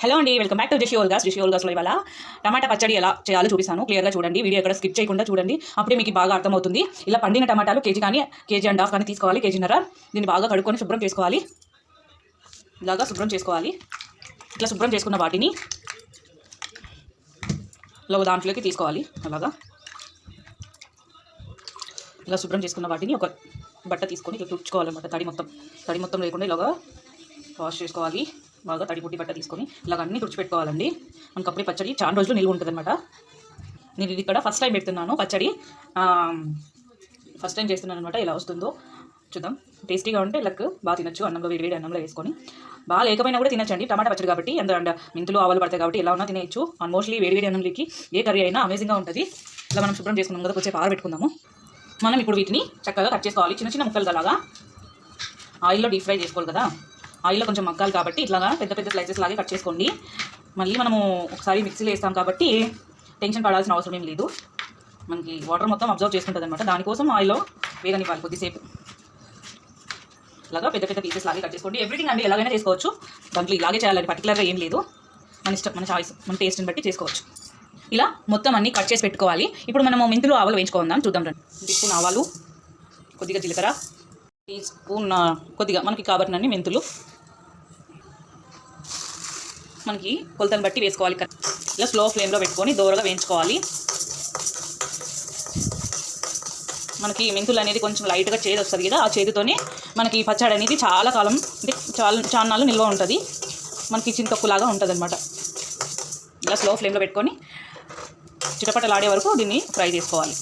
Hello అండి, welcome back to జెషి ఓల్గాస్లో ఇవాళ టమాటా పచ్చడి ఎలా చేయాలో చూపిస్తాను. క్లియర్గా చూడండి, వీడియో ఎక్కడ స్కిప్ చేయకుండా చూడండి, అప్పుడే మీకు బాగా అర్థమవుతుంది. ఇలా పండిన టమాటాలు కేజీ కానీ కేజీ అండ్ హాఫ్ కానీ తీసుకోవాలి, కేజీన్నర. దీన్ని బాగా కడుక్కొని శుభ్రం చేసుకోవాలి. ఇలాగా శుభ్రం చేసుకోవాలి. ఇట్లా శుభ్రం చేసుకున్న వాటిని ఇలా దాంట్లోకి తీసుకోవాలి. అలాగా ఇలా శుభ్రం చేసుకున్న వాటిని ఒక బట్ట తీసుకొని ఇట్లా తుడుచుకోవాలన్నమాట. తడి మొత్తం లేకుండా ఇలాగా వాష్ చేసుకోవాలి. బాగా తడి పుట్టి బట్ట తీసుకొని ఇలాగ అన్నీ తుడిచిపెట్టుకోవాలండి. మనకు అప్పుడే పచ్చడి చాలా రోజులు నిల్వ ఉంటుంది అనమాట. నేను ఇది ఇక్కడ ఫస్ట్ టైం పెడుతున్నాను పచ్చడి, ఫస్ట్ టైం చేస్తున్నాను అనమాట. ఎలా వస్తుందో చూద్దాం. టేస్టీగా ఉంటే లక్ బాగా తినచ్చు, అన్నంలో వేడి అన్నంలో వేసుకొని. బాగా లేకపోయినా కూడా తినచ్చండి, టమాటా పచ్చడి కాబట్టి. అండ్ మెంతులు ఆవాలు పడతాయి కాబట్టి ఎలా ఉన్నా తినేయచ్చు. ఆల్మోస్ట్లీ వేడి అన్నంలోకి ఏ కర్రీ అయినా అమేజింగ్గా ఉంటుంది. ఇలా మనం శుభ్రం చేసుకున్నాం కదా, కొంచెం ఆరబెట్టుకుందాము. మనం ఇప్పుడు వీటిని చక్కగా కట్ చేసుకోవాలి. చిన్న చిన్న ముక్కలు అలాగా ఆయిల్లో డీప్ ఫ్రై చేసుకోవాలి కదా. ఆయిల్లో కొంచెం మగ్గాలి కాబట్టి ఇట్లాగా పెద్ద స్లైసెస్ లాగే కట్ చేసుకోండి. మళ్ళీ మనము ఒకసారి మిక్సీలో వేస్తాం కాబట్టి టెన్షన్ పడాల్సిన అవసరం ఏం లేదు. మనకి వాటర్ మొత్తం అబ్జర్వ్ చేసుకుంటుంది అనమాట. దానికోసం ఆయిల్లో వేగనివ్వాలి కొద్దిసేపు. ఇలాగా పెద్ద పీసెస్ లాగే కట్ చేసుకోండి. ఎవ్రీథింగ్ అండి ఎలాగైనా చేసుకోవచ్చు, దాంట్లో ఇలాగే చేయాలని పర్టికులర్గా ఏం లేదు. మన ఇష్టం, మన చాయిస్, మన టేస్ట్ని బట్టి చేసుకోవచ్చు. ఇలా మొత్తం అన్నీ కట్ చేసి పెట్టుకోవాలి. ఇప్పుడు మనము మెంతులు ఆవాలు వేయించుకుందాం, చూద్దాం రండి. టీస్పూన్ ఆవాలు, కొద్దిగా జీలకర్ర, టీస్పూన్ కొద్దిగా మనకి కాబట్టినన్ని మెంతులు, మనకి కొలతను బట్టి వేసుకోవాలి. ఇలా స్లో ఫ్లేమ్లో పెట్టుకొని దోరగా వేయించుకోవాలి. మనకి మెంతులు అనేది కొంచెం లైట్గా చేదు వస్తుంది కదా, ఆ చేదుతోనే మనకి పచ్చడి అనేది చాలా కాలం అంటే చాలా నాళ్ళు నిల్వ ఉంటుంది. మనకి చింతొక్కులాగా ఉంటుంది అనమాట. ఇలా స్లో ఫ్లేమ్లో పెట్టుకొని చిటపటలాడే వరకు దీన్ని ఫ్రై చేసుకోవాలి.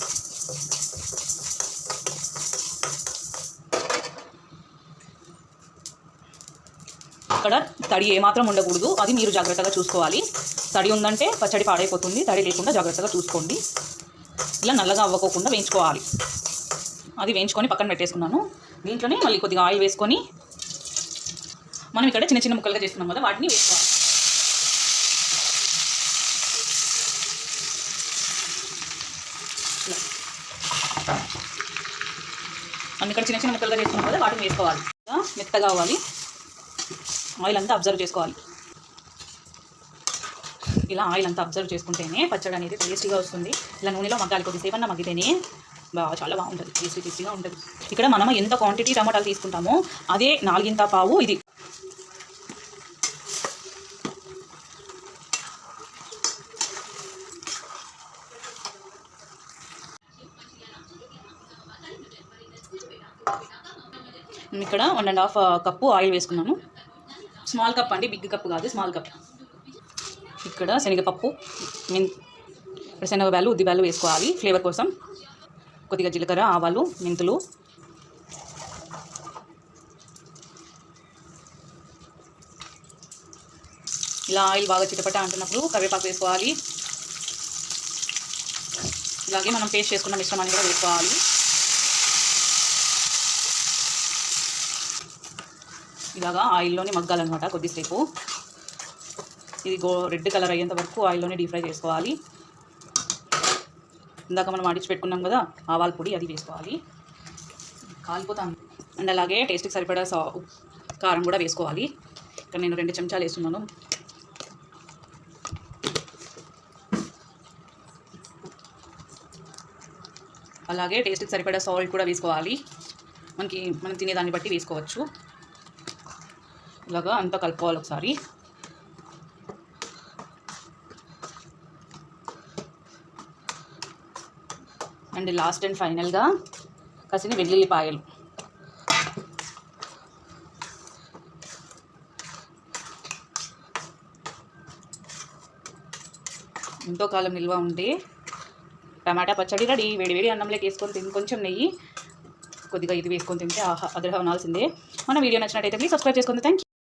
ఇక్కడ తడి ఏమాత్రం ఉండకూడదు, అది మీరు జాగ్రత్తగా చూసుకోవాలి. తడి ఉందంటే పచ్చడి పాడైపోతుంది, తడి లేకుండా జాగ్రత్తగా చూసుకోండి. ఇలా నల్లగా అవ్వకోకుండా వేయించుకోవాలి. అది వేయించుకొని పక్కన పెట్టేసుకున్నాను. దీంట్లోనే మళ్ళీ కొద్దిగా ఆయిల్ వేసుకొని మనం ఇక్కడ చిన్న చిన్న ముక్కలుగా చేసుకున్నాం కదా, వాటిని వేసుకోవాలి. మనం ఇక్కడ చిన్న చిన్న ముక్కలుగా చేసుకున్నాం కదా, వాటిని వేసుకోవాలి. మెత్తగా అవ్వాలి, ఆయిల్ అంతా అబ్జర్వ్ చేసుకోవాలి. ఇలా ఆయిల్ అంతా అబ్జర్వ్ చేసుకుంటేనే పచ్చడి అనేది టేస్టీగా వస్తుంది. ఇలా నూనెలో మగ్గాలి, కొద్దిసేపు అన్న మగ్గితేనే చాలా బాగుంటుంది, టేస్టీగా ఉంటుంది. ఇక్కడ మనం ఎంత క్వాంటిటీ టమాటాలు తీసుకుంటామో అదే 4 పావు ఇది. ఇక్కడ 1.5 కప్పు ఆయిల్ వేసుకున్నాను. స్మాల్ కప్ అండి, బిగ్ కప్ కాదు, స్మాల్ కప్. ఇక్కడ శనగపప్పు, శనగబ్యాలు, ఉద్దిబ్యాలు వేసుకోవాలి ఫ్లేవర్ కోసం. కొద్దిగా జీలకర్ర, ఆవాలు, మెంతులు, ఇలా ఆయిల్ బాగా చిటపట అంటున్నప్పుడు కరివేపాకు వేసుకోవాలి. ఇలాగే మనం పేస్ట్ చేసుకున్న మిశ్రమాన్ని కూడా వేసుకోవాలి. ఇలాగా ఆయిల్లోనే మగ్గాలన్నమాట కొద్దిసేపు. ఇది రెడ్ కలర్ అయ్యేంత వరకు ఆయిల్లోనే డీప్ ఫ్రై చేసుకోవాలి. ఇందాక మనం ఆడించి పెట్టుకున్నాం కదా ఆవాల పొడి, అది వేసుకోవాలి. కాలిపోతాం. అండ్ అలాగే టేస్ట్కి సరిపడా కారం కూడా వేసుకోవాలి. ఇక్కడ నేను 2 చెంచాలు వేస్తున్నాను. అలాగే టేస్ట్కి సరిపడా సాల్ట్ కూడా వేసుకోవాలి. మనం తినేదాన్ని బట్టి వేసుకోవచ్చు. ఇలాగా అంతా కలుపుకోవాలి ఒకసారి. అండ్ లాస్ట్ అండ్ ఫైనల్గా కసిన వెల్లుల్లిపాయలు. ఎంతో కాలం నిల్వ ఉంటే టమాటా పచ్చడి రెడీ. వేడి అన్నంలోకి వేసుకొని తిని, కొంచెం నెయ్యి, కొద్దిగా ఇది వేసుకొని తింటే ఆహా అదృహం అనాల్సిందే. మన వీడియో నచ్చినట్టయితే ప్లీజ్ సబ్స్క్రైబ్ చేసుకోండి. Thank you.